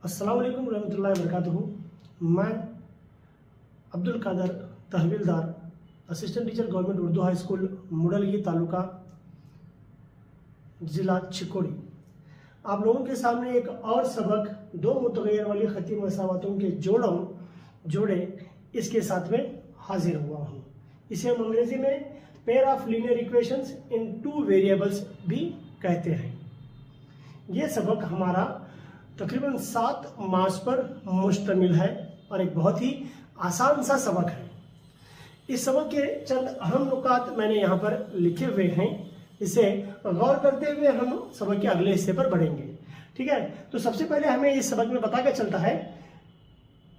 अस्सलाम वालेकुम रहमतुल्लाहि वबरकातुहू। मैं Abdul Kadar Tahwildar, assistant teacher government Urdu high school Mudalgi taluka ज़िला चिकोड़ी, आप लोगों के सामने एक और सबक दो मुतगय्यर वाली खती मसावतों के जोड़े इसके साथ में हाजिर हुआ हूँ। इसे हम अंग्रेजी में pair of linear equations in two variables भी कहते हैं। ये सबक हमारा तकरीबन 7 मार्क्स पर मुश्तमिल है और एक बहुत ही आसान सा सबक है। इस सबक के चंद अहम नुकात मैंने यहाँ पर लिखे हुए हैं, इसे गौर करते हुए हम सबक के अगले हिस्से पर बढ़ेंगे। ठीक है, तो सबसे पहले हमें इस सबक में पता क्या चलता है,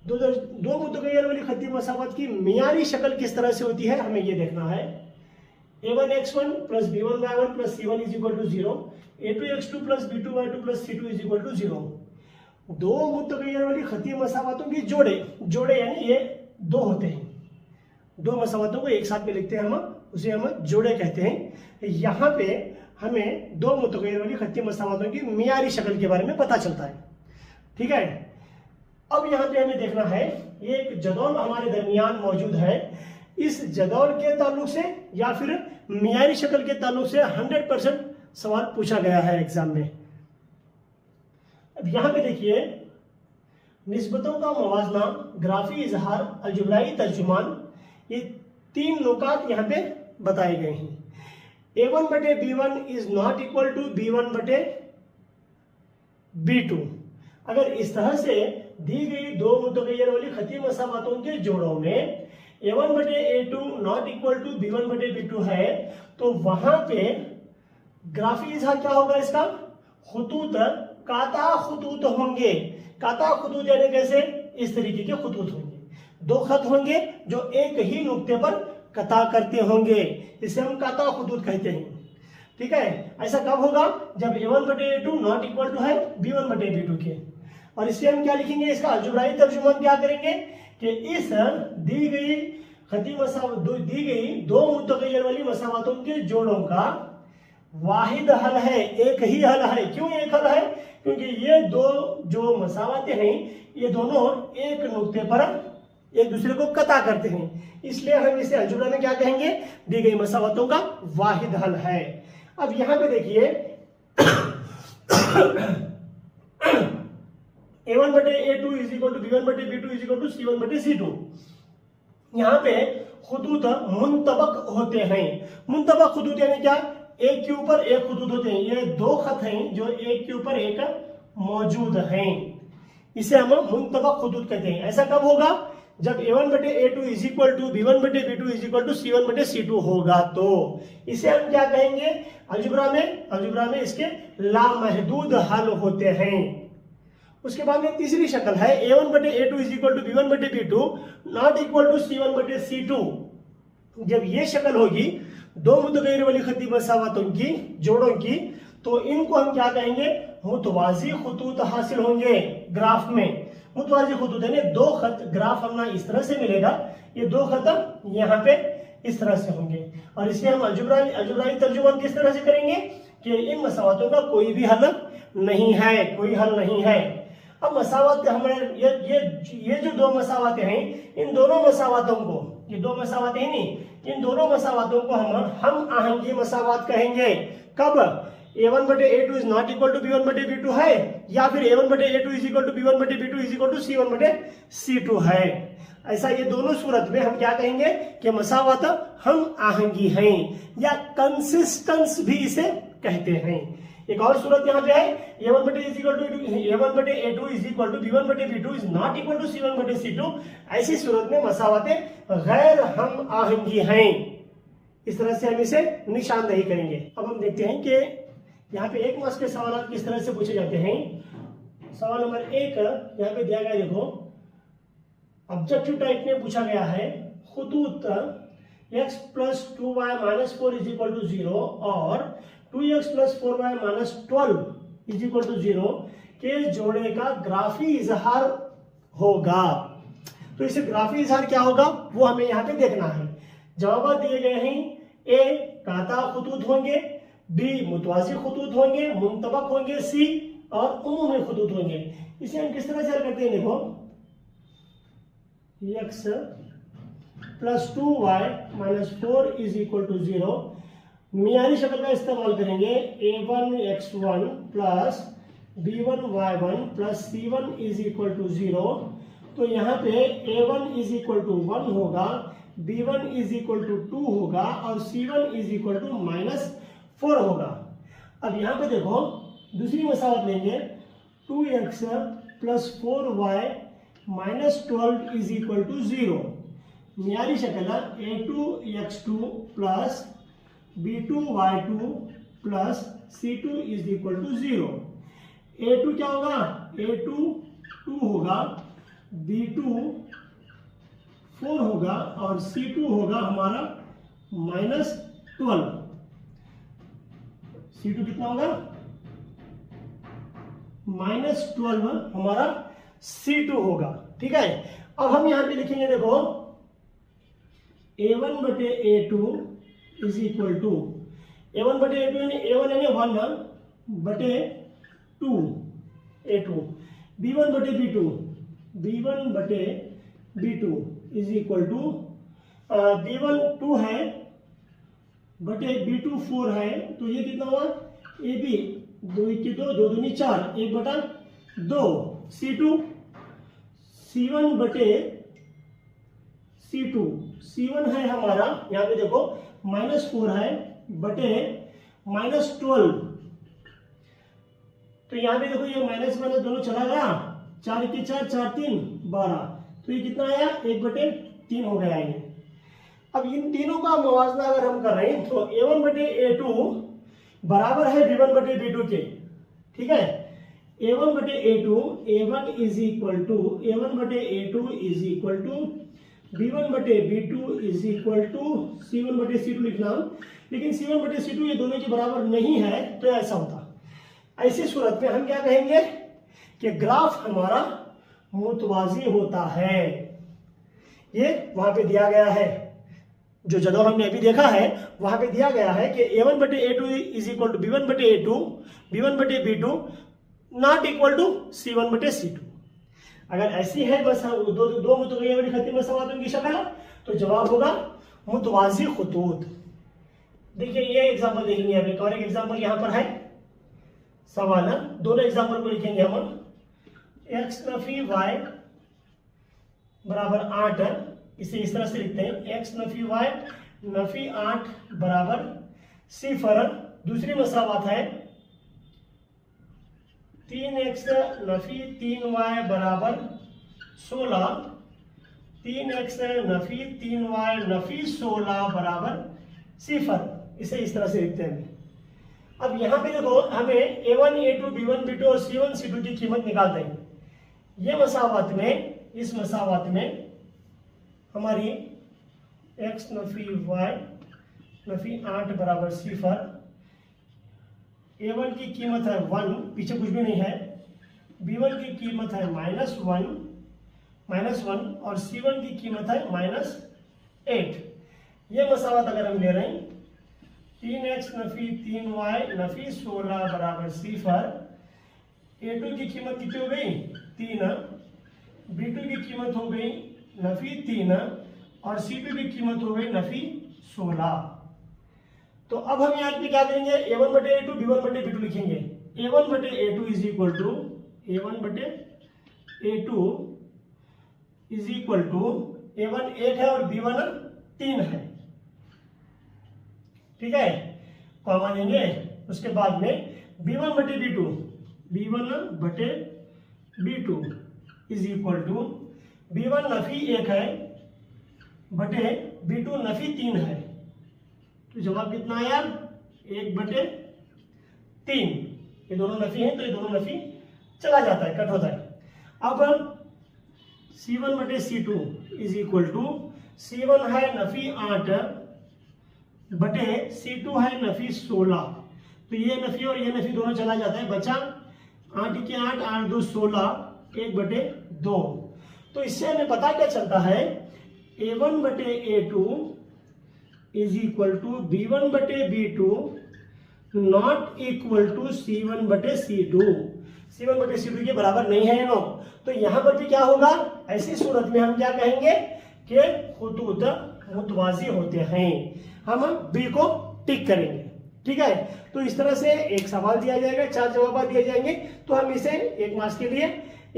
दो मुतगय्यर वाली खती मसावत की मियारी शक्ल किस तरह से होती है, हमें ये देखना है। a1x1 plus b1y1 plus c1 is equal to 0, a2x2 plus b2y2 plus c2 is equal to 0। दो मुतगय्यर वाली खती मसावतों की जोड़े यानी ये दो होते हैं, दो मसावतों को एक साथ में लिखते हैं हम, उसे हम जोड़े कहते हैं। यहाँ पे हमें दो मुतगय्यर वाली खती मसावतों की मियारी शक्ल के बारे में पता चलता है। ठीक है, अब यहाँ पे हमें देखना है, एक जदौल हमारे दरमियान मौजूद है, इस जदौल के ताल्लुक से या फिर मियारी शक्ल के ताल्लुक से 100% सवाल पूछा गया है एग्जाम में। अब यहाँ पे देखिए, निस्बतों का मवाजना, ग्राफी इजहार, अलजबराई तर्जुमान, ये तीन नुकात यहाँ पे बताए गए हैं। a1 बटे b1 is not equal to b1 बटे b2। अगर इस तरह से दी गई दो मुतगय्यर वाली खती मसावतों के जोड़ों में a1 बटे a2 not equal to b1 बटे b2 है, तो वहां पे ग्राफी इजहार क्या होगा, इसका खुतूत काता खुतूत होंगे। काता खुतूत यानी कैसे, इस तरीके के खुतूत होंगे, दो खत होंगे जो एक ही नुक्ते पर कता करते होंगे, इसे हम काता खुतूत कहते हैं। ठीक है, ऐसा कब होगा, जब a1 बटे a2 नॉट इक्वल टू है b1 बटे b2 के। और इसे हम क्या लिखेंगे, इसका अलजबराई तर्जुमान क्या करेंगे कि इस दी गई दो मुतगय्यर वाली मसावतों के जोड़ों का वाहिद हल है, एक ही हल है। क्यों एक हल है, क्योंकि ये दो जो मसावतें हैं ये दोनों एक नुक्ते पर एक दूसरे को कता करते हैं, इसलिए हम इसे अलजबरा में क्या कहेंगे, दी गई मसावतों का वाहिद हल है। अब यहां पे देखिए a1 बटे a2 is equal to b1 बटे b2 is equal to c1 बटे c2। यहाँ पे खुतूत मुंतबक होते हैं। मुंतबक खुतूत यानी क्या, एक के ऊपर एक खुतूत होते हैं, ये दो खत हैं जो एक के ऊपर एक मौजूद हैं, इसे हम मुंतबक खुतूत कहते हैं। ऐसा कब होगा, जब a1 बटे a2 is equal to b1 बटे b2 is equal to c1 बटे c2 होगा, तो इसे हम क्या कहेंगे, अलजबरा में इसके लामहदूद हल होते हैं। उसके बाद में तीसरी शक्ल है a1 बटे a2 is equal to b1 बटे b2 not equal to c1 बटे c2। जब ये शक्ल होगी दो मुतगय्यर वाली खती मसावतों की जोड़ों की, तो इनको हम क्या कहेंगे, मुतवाजी खुतूत हासिल होंगे ग्राफ में। मुतवाजी खुतूत यानी दो खत ग्राफ हमना इस तरह से मिलेगा, ये दो खत यहाँ पे इस तरह से होंगे, और इसे हम अलजबराई तर्जुमान किस तरह से करेंगे कि इन मसावतों का कोई भी हल नहीं है, कोई हल नहीं है। अब मसावत हमारे ये जो दो मसावतें हैं, इन दोनों मसावतों को, ये दो मसावतें हैं नहीं, इन दोनों मसावतों को हम आहंगी मसावत कहेंगे। कब, a1 बटे a2 is not equal to b1 बटे b2 है, या फिर a1 बटे a2 is equal to b1 बटे b2 is equal to c1 बटे c2 है। ऐसा ये दोनों सूरत में हम क्या कहेंगे कि मसावत हम आहंगी हैं, या कंसिस्टेंस भी इसे कहते हैं। एक और सूरत यहाँ पे है, a1 बटे a2 is equal to b1 बटे b2 is not equal to c1 बटे c2। ऐसी सूरत में मसावतें गैर हम आहंगी हैं, इस तरह से हम इसे निशानदेही करेंगे। अब हम देखते हैं कि यहाँ पे एक मार्क्स के सवाल किस तरह से पूछे जाते हैं। सवाल नंबर 1 यहाँ पे दिया गया, देखो ऑब्जेक्टिव टाइप में पूछा गया है, खुतूत x plus 2y minus 4 is equal to 0 और 2x plus 4y minus 12 is equal to 0 के जोड़े का ग्राफी इजहार होगा। तो इसे ग्राफी इजहार क्या होगा वो हमें यहाँ पे देखना है। जवाब दिए गए हैं, ए काता खुतूत होंगे, बी मुतवाजी खुतूत होंगे, मुंतबक होंगे, सी और उमूमी खुतूत होंगे। इसे हम किस तरह से हल करते हैं, देखो x plus 2y minus 4 is equal to 0। मियारी शक्ल का इस्तेमाल करेंगे, a1x1 plus b1y1 plus c1 is equal to 0। तो यहाँ पे a1 इज इक्वल टू 1 होगा, b1 इज इक्वल टू 2 होगा और c1 इज इक्वल टू -4 होगा। अब यहाँ पे देखो दूसरी मसावत लेंगे, 2x plus 4y minus 12 is equal to 0। मियारी शक्ल a2x2 plus b2y2 plus c2 is equal to 0। a2 क्या होगा, a2 2 होगा, b2 4 होगा और c2 होगा हमारा -12। c2 कितना होगा, -12 हमारा c2 होगा। ठीक है, अब हम यहां पे लिखेंगे, देखो a1 बटे a2 is equal to a1 बटे a2 यानी a1 यानी 1 बटे 2 a2, b1 बटे b2 is equal to b1 2 है बटे b2 4 है, तो ये कितना हुआ, ab 2 की 2 2 दूनी 4 1 बटा 2 c2 c1 बटे c1 है हमारा, यहाँ पे देखो -4 है बटे -12। तो यहाँ पे देखो ये माइनस माइनस दोनों चला गया, 4 की 4 4 3 12, तो ये कितना आया, 1/3 हो गया ये। अब इन तीनों का मुवाजना अगर हम कर रहे हैं तो a1 बटे a2 बराबर है b1 बटे b2 के। ठीक है, a1 बटे a2 a1 is equal to a1 बटे a2 is equal to b1 बटे b2 is equal to c1 बटे c2 लिखना, लेकिन c1 बटे c2 ये दोनों के बराबर नहीं है, तो ऐसा होता। ऐसी सूरत में हम क्या कहेंगे कि ग्राफ हमारा मुतवाजी होता है। ये वहां पे दिया गया है, जो जदौल हमने अभी देखा है वहां पे दिया गया है कि a1 बटे a2 is equal to b1 बटे a2, b1 बटे b2 not equal to c1 बटे c2। अगर ऐसी है बस दो मुतगय्यर खती मसवातों की शक्ल, तो जवाब होगा मुतवाजी खुतूत। देखिए ये एग्जाम्पल देखेंगे, अब एक और एक एग्जाम्पल यहाँ पर है सवाल, दोनों एग्जाम्पल को लिखेंगे हम। x नफी y बराबर 8, इसे इस तरह से लिखते हैं, x नफी y नफी 8 बराबर 0। दूसरी मसावत है 3x नफी 3y बराबर 16, 3x नफी 3y नफी 16 बराबर 0। इसे इस तरह से लिखते हैं। अब यहाँ पे देखो हमें a1 a2 b1 b2 और c1 c2 की कीमत निकालते हैं। ये मसावत में, इस मसावत में हमारी x नफी y नफी 8 बराबर 0, a1 की कीमत है 1, पीछे कुछ भी नहीं है, b1 की कीमत है -1 और c1 की कीमत है -8। ये मसावत अगर हम ले रहे हैं, 3x नफी 3y नफी 16 बराबर 0, a2 की कीमत कितनी हो गई 3, b2 की कीमत हो गई नफी 3 और c2 की कीमत हो गई नफी 16। तो अब हम यहाँ पे क्या करेंगे, a1 बटे a2 b1 बटे b2 लिखेंगे। a1 बटे a2 is equal to a1 बटे a2 is equal to a1 1 है और b1 3 है। ठीक है, कॉमा लेंगे, उसके बाद में b1 बटे b2 is equal to b1 Nafi 1 है बटे b2 नफी 3 है। तो जवाब कितना आया, 1/3। ये दोनों नफी हैं तो ये दोनों नफी चला जाता है, कट होता है। अब c1 बटे c2 is equal to c1 है नफी 8 बटे c2 है नफी 16। तो ये नफी और ये नफी दोनों चला जाता है, बचा 8 के 8 8 2 16 1/2। तो इससे हमें पता क्या चलता है, a1 बटे a2 is equal to b1 बटे b2 not equal to c1 बटे c2। C1 बटे C2 के बराबर नहीं है ये लोग। तो यहाँ पर भी क्या होगा, ऐसी सूरत में हम क्या कहेंगे कि खुतूत मुतवाजी होते हैं, हम बी को टिक करेंगे। ठीक है, तो इस तरह से एक सवाल दिया जाएगा, 4 जवाब दिए जाएंगे। तो हम इसे 1 मार्क्स के लिए,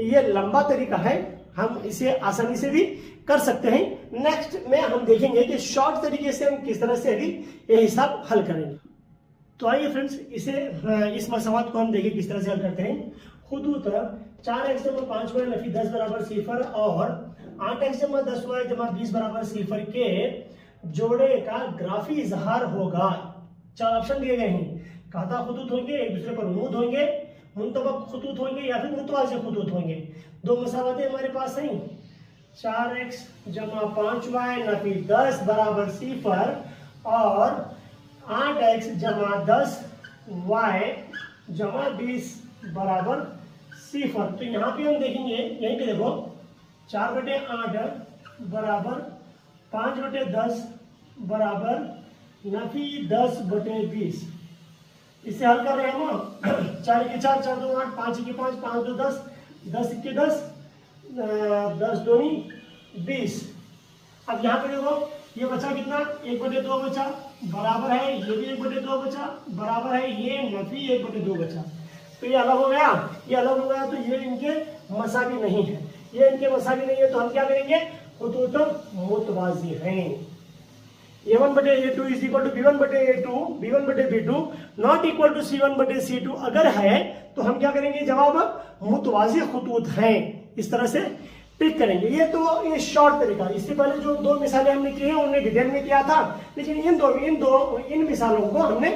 ये लंबा तरीका है, हम इसे आसानी से भी कर सकते हैं। नेक्स्ट में हम देखेंगे कि शॉर्ट तरीके से हम किस तरह से अभी ये हिसाब हल करेंगे। तो आइए फ्रेंड्स, इस सवाल को हम देखें किस तरह से हल करते हैं। खुतूत 4x जमा 5y नफी 10 बराबर 0 और 8x जमा 10y जमा 20 बराबर 0 के जोड़े का ग्राफी इजहार होगा। 4 ऑप्शन दिए गए हैं। काता खुतूत होंगे, एक दूसरे पर रुमूद होंगे, मुंतबक खुतूत होंगे या फिर मुतवाज़ी खुतूत होंगे। 2 मसावतें हमारे पास हैं, 4x जमा 5y नफी 10 बराबर 0 और 8x जमा 10y जमा 20 बराबर 0। तो यहाँ पे हम देखेंगे, यहीं पे देखो 4/8 बराबर 5/10 बराबर नफी 10/20। इसे हल कर रहे हैं हम। 4 के 4, 4 2 8, 5 के 5, 5 2 10, 10 के 10, 10 दूनी 20। अब यहाँ पे देखो ये बचा कितना, 1/2 बचा, बराबर है ये भी 1/2 बचा, बराबर है ये नफी 1/2 बचा। तो ये अलग हो गया, ये अलग हो गया, तो ये इनके मसावी नहीं है, ये इनके मसावी नहीं है। तो हम क्या करेंगे, खुतूत मुतवाज़ी हैं। A1/A2 is equal to B1/A2, B1/B2 not equal to C1/C2 अगर है तो हम क्या करेंगे, जवाब मुतवाज़ी खुतूत हैं, इस तरह से टिक करेंगे। ये शॉर्ट तरीका। इससे पहले जो 2 मिसालें हमने की हैं उन्हें डिटेल में किया था, लेकिन इन मिसालों को हमने,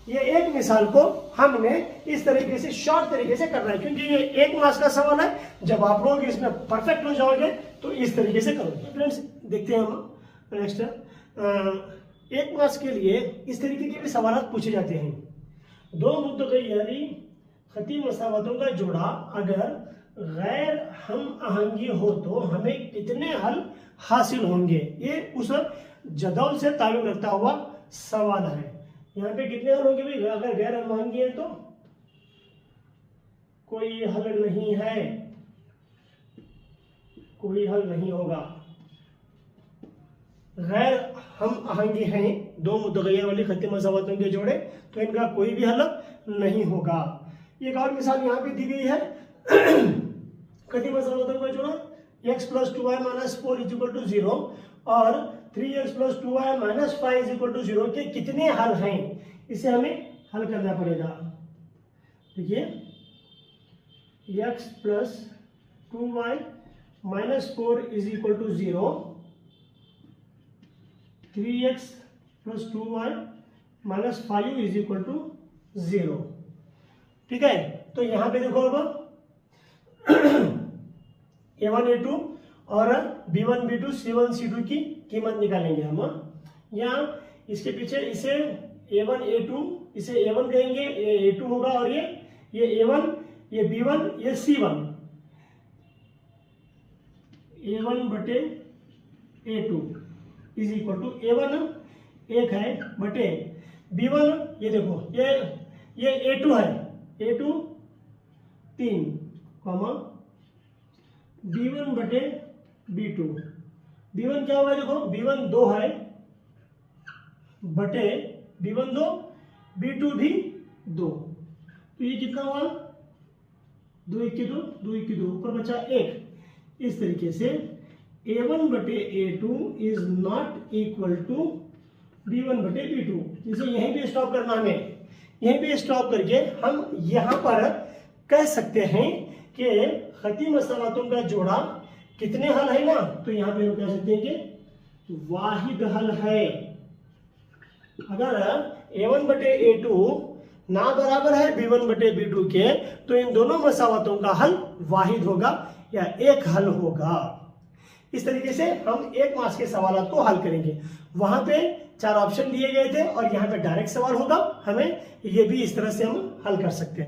ये एक मिसाल को हमने इस तरीके से शॉर्ट तरीके से करना है, क्योंकि ये 1 मार्क्स का सवाल है। जब आप लोग इसमें परफेक्ट हो जाओगे तो इस तरीके से करोगे। फ्रेंड्स देखते हैं हम नेक्स्ट, 1 मार्क्स के लिए इस तरीके के भी सवाल पूछे जाते हैं। 2 मुतगय्यरी खती मसावतों का जोड़ा अगर गैर हम आहंगी हो तो हमें कितने हल हासिल होंगे। ये उस जदौल से ताल्लुक रखता हुआ सवाल है। यहाँ पे कितने हल होंगे भाई, अगर गैर हम आहंगी है तो कोई हल नहीं है, कोई हल नहीं होगा। गैर हम आहंगी हैं 2 मुतगय्यर वाली खती मसावतों के जोड़े, तो इनका कोई भी हल नहीं होगा। एक और मिसाल यहाँ पे दी गई है, खती मसावतों का जोड़ा x + 2y - 4 = 0 और 3x + 2y - 5 = 0 के कितने हल हैं, इसे हमें हल करना पड़ेगा। देखिए x + 2y - 4 = 0, 3x + 2y - 5 = 0। ठीक है, तो यहाँ पे देखो अब A1 A2 और B1 B2 C1 C2 की कीमत निकालेंगे हम। यहाँ इसके पीछे इसे A1 A2, इसे A1 कहेंगे, ये A2 होगा और ये A1, ये B1, ये C1। A1/A2 is equal to A1 1 है बटे B1, ये देखो ये A2 है, A2 3, B1/B2। B1 क्या हुआ, देखो B1 2 है बटे B1 2, B2 भी 2, तो ये कितना हुआ, 2 1 2, 2 1 2, ऊपर बचा 1। इस तरीके से A1/A2 is not equal to B1/B2। इसे यहीं पे स्टॉप करना हमें, यहीं पे स्टॉप करके हम यहां पर कह सकते हैं कि खती मसावतों का जोड़ा कितने हल है ना, तो यहां पे हम कह सकते हैं कि वाहिद हल है। अगर A1/A2 ना बराबर है B1/B2 के, तो इन दोनों मसावतों का हल वाहिद होगा या एक हल होगा। इस तरीके से हम 1 मार्क्स के सवाल को हल करेंगे। वहां पे 4 ऑप्शन दिए गए थे और यहाँ पे डायरेक्ट सवाल होगा, हमें ये भी इस तरह से हम हल कर सकते हैं।